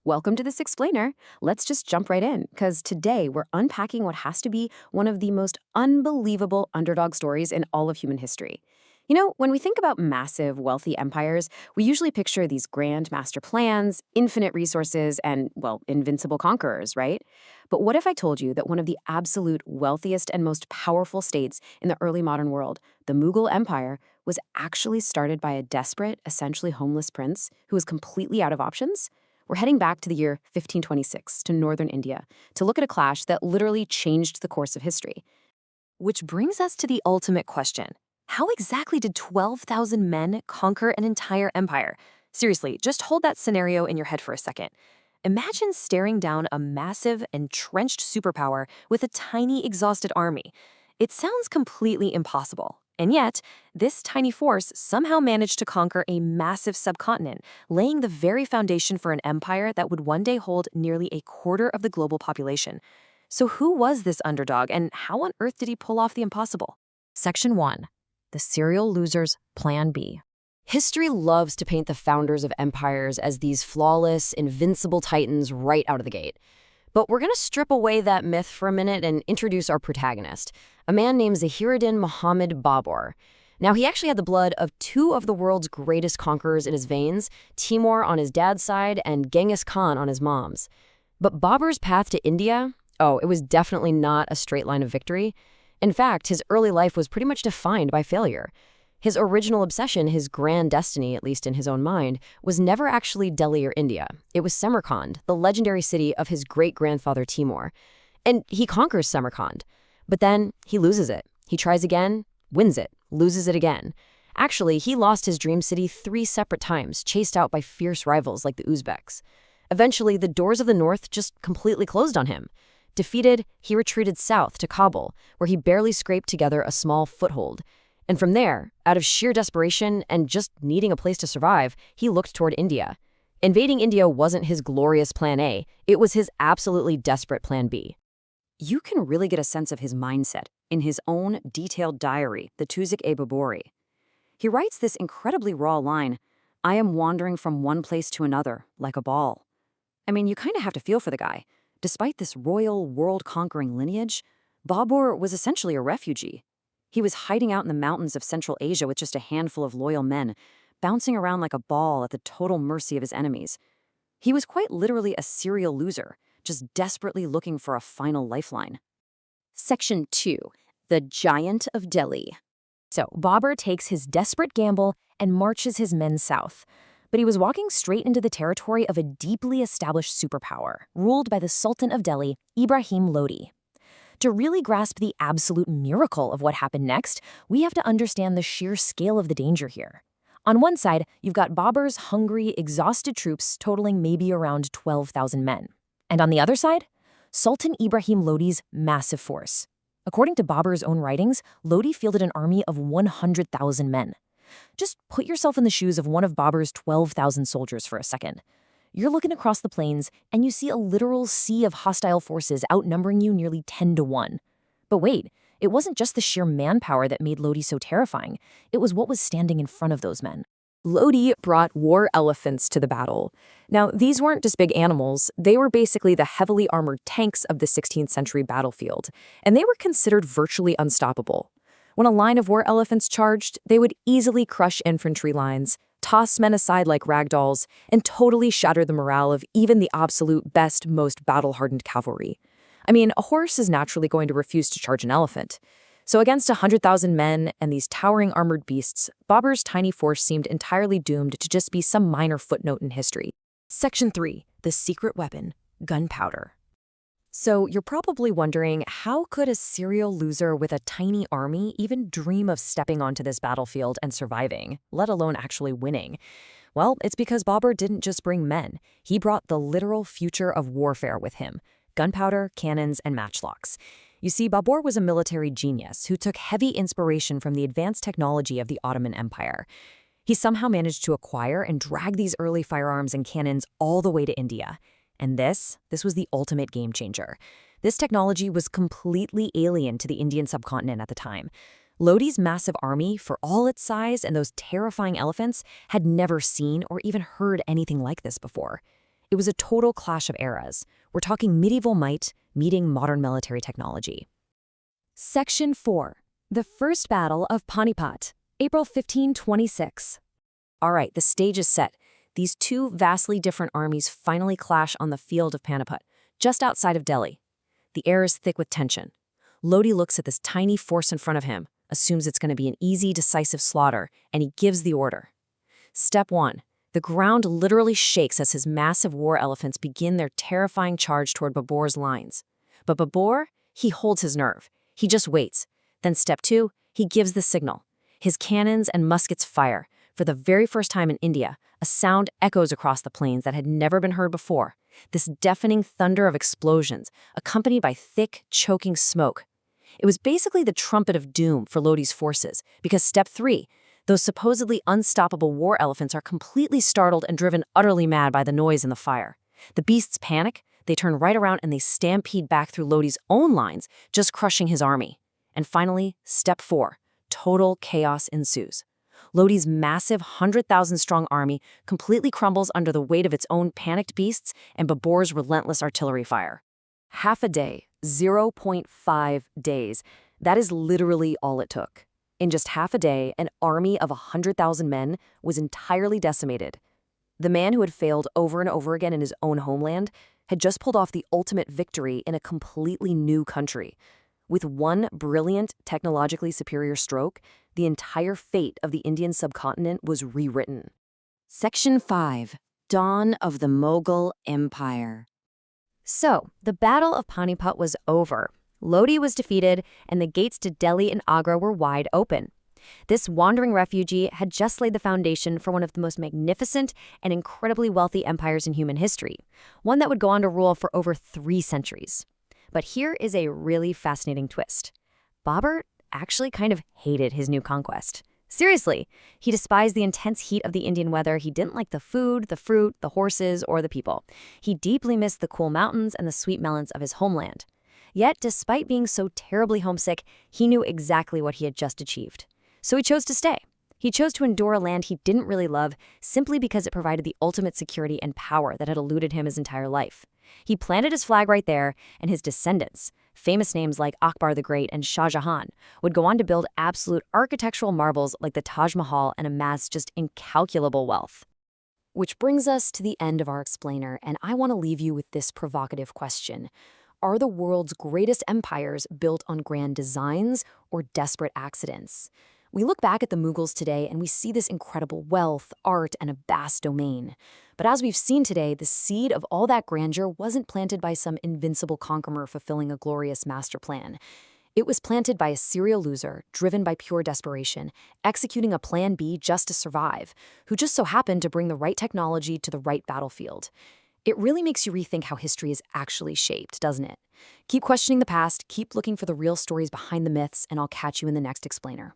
Welcome to this explainer. Let's just jump right in, because today we're unpacking what has to be one of the most unbelievable underdog stories in all of human history. When we think about massive, wealthy empires, we usually picture these grand master plans, infinite resources, and, well, invincible conquerors, right? But what if I told you that one of the absolute wealthiest and most powerful states in the early modern world, the Mughal Empire, was actually started by a desperate, essentially homeless prince who was completely out of options? We're heading back to the year 1526 to northern India to look at a clash that literally changed the course of history. Which brings us to the ultimate question. How exactly did 12,000 men conquer an entire empire? Seriously, just hold that scenario in your head for a second. Imagine staring down a massive, entrenched superpower with a tiny, exhausted army. It sounds completely impossible. And yet, this tiny force somehow managed to conquer a massive subcontinent, laying the very foundation for an empire that would one day hold nearly a quarter of the global population. So who was this underdog, and how on earth did he pull off the impossible? Section 1. The Serial Loser's Plan B. History loves to paint the founders of empires as these flawless, invincible titans right out of the gate. But we're going to strip away that myth for a minute and introduce our protagonist, a man named Zahir-ud-din Muhammad Babur. Now, he actually had the blood of two of the world's greatest conquerors in his veins, Timur on his dad's side and Genghis Khan on his mom's. But Babur's path to India? Oh, it was definitely not a straight line of victory. In fact, his early life was pretty much defined by failure. His original obsession, his grand destiny, at least in his own mind, was never actually Delhi or India. It was Samarkand, the legendary city of his great-grandfather Timur. And he conquers Samarkand. But then he loses it. He tries again, wins it, loses it again. Actually, he lost his dream city 3 separate times, chased out by fierce rivals like the Uzbeks. Eventually, the doors of the north just completely closed on him. Defeated, he retreated south to Kabul, where he barely scraped together a small foothold. And from there, out of sheer desperation and just needing a place to survive, he looked toward India. Invading India wasn't his glorious plan A, it was his absolutely desperate plan B. You can really get a sense of his mindset in his own detailed diary, the Tuzak-e-Baburi. He writes this incredibly raw line, "I am wandering from one place to another, like a ball." I mean, you kind of have to feel for the guy. Despite this royal, world-conquering lineage, Babur was essentially a refugee. He was hiding out in the mountains of Central Asia with just a handful of loyal men, bouncing around like a ball at the total mercy of his enemies. He was quite literally a serial loser, just desperately looking for a final lifeline. Section 2. The Giant of Delhi. So, Babur takes his desperate gamble and marches his men south. But he was walking straight into the territory of a deeply established superpower, ruled by the Sultan of Delhi, Ibrahim Lodi. To really grasp the absolute miracle of what happened next, we have to understand the sheer scale of the danger here. On one side, you've got Babur's hungry, exhausted troops totaling maybe around 12,000 men. And on the other side, Sultan Ibrahim Lodi's massive force. According to Babur's own writings, Lodi fielded an army of 100,000 men. Just put yourself in the shoes of one of Babur's 12,000 soldiers for a second. You're looking across the plains, and you see a literal sea of hostile forces outnumbering you nearly 10 to 1. But wait, it wasn't just the sheer manpower that made Lodi so terrifying. It was what was standing in front of those men. Lodi brought war elephants to the battle. Now, these weren't just big animals. They were basically the heavily armored tanks of the 16th century battlefield, and they were considered virtually unstoppable. When a line of war elephants charged, they would easily crush infantry lines, toss men aside like ragdolls, and totally shatter the morale of even the absolute best, most battle-hardened cavalry. I mean, a horse is naturally going to refuse to charge an elephant. So against 100,000 men and these towering armored beasts, Babur's tiny force seemed entirely doomed to just be some minor footnote in history. Section 3. The Secret Weapon, Gunpowder. So you're probably wondering, how could a serial loser with a tiny army even dream of stepping onto this battlefield and surviving, let alone actually winning? Well, it's because Babur didn't just bring men. He brought the literal future of warfare with him: gunpowder, cannons, and matchlocks. You see, Babur was a military genius who took heavy inspiration from the advanced technology of the Ottoman Empire. He somehow managed to acquire and drag these early firearms and cannons all the way to India. And this was the ultimate game changer. This technology was completely alien to the Indian subcontinent at the time. Lodi's massive army, for all its size and those terrifying elephants, had never seen or even heard anything like this before. It was a total clash of eras. We're talking medieval might meeting modern military technology. Section 4. The First Battle of Panipat, April 1526. All right, the stage is set. These two vastly different armies finally clash on the field of Panipat, just outside of Delhi. The air is thick with tension. Lodi looks at this tiny force in front of him, assumes it's going to be an easy, decisive slaughter, and he gives the order. Step 1. The ground literally shakes as his massive war elephants begin their terrifying charge toward Babur's lines. But Babur, he holds his nerve. He just waits. Then step 2, he gives the signal. His cannons and muskets fire. For the very first time in India, a sound echoes across the plains that had never been heard before. This deafening thunder of explosions, accompanied by thick, choking smoke. It was basically the trumpet of doom for Lodi's forces, because step 3, those supposedly unstoppable war elephants are completely startled and driven utterly mad by the noise and the fire. The beasts panic, they turn right around and they stampede back through Lodi's own lines, just crushing his army. And finally, step 4, total chaos ensues. Lodi's massive 100,000-strong army completely crumbles under the weight of its own panicked beasts and Babur's relentless artillery fire. Half a day, 0.5 days. That is literally all it took. In just half a day, an army of 100,000 men was entirely decimated. The man who had failed over and over again in his own homeland had just pulled off the ultimate victory in a completely new country. With one brilliant, technologically superior stroke, the entire fate of the Indian subcontinent was rewritten. Section 5. Dawn of the Mughal Empire. So, the Battle of Panipat was over. Lodi was defeated, and the gates to Delhi and Agra were wide open. This wandering refugee had just laid the foundation for one of the most magnificent and incredibly wealthy empires in human history, one that would go on to rule for over 3 centuries. But here is a really fascinating twist. Babur actually kind of hated his new conquest. Seriously, he despised the intense heat of the Indian weather. He didn't like the food, the fruit, the horses, or the people. He deeply missed the cool mountains and the sweet melons of his homeland. Yet, despite being so terribly homesick, he knew exactly what he had just achieved. So he chose to stay. He chose to endure a land he didn't really love simply because it provided the ultimate security and power that had eluded him his entire life. He planted his flag right there, and his descendants, famous names like Akbar the Great and Shah Jahan, would go on to build absolute architectural marvels like the Taj Mahal and amass just incalculable wealth. Which brings us to the end of our explainer, and I want to leave you with this provocative question. Are the world's greatest empires built on grand designs or desperate accidents? We look back at the Mughals today and we see this incredible wealth, art, and a vast domain. But as we've seen today, the seed of all that grandeur wasn't planted by some invincible conqueror fulfilling a glorious master plan. It was planted by a serial loser, driven by pure desperation, executing a plan B just to survive, who just so happened to bring the right technology to the right battlefield. It really makes you rethink how history is actually shaped, doesn't it? Keep questioning the past, keep looking for the real stories behind the myths, and I'll catch you in the next explainer.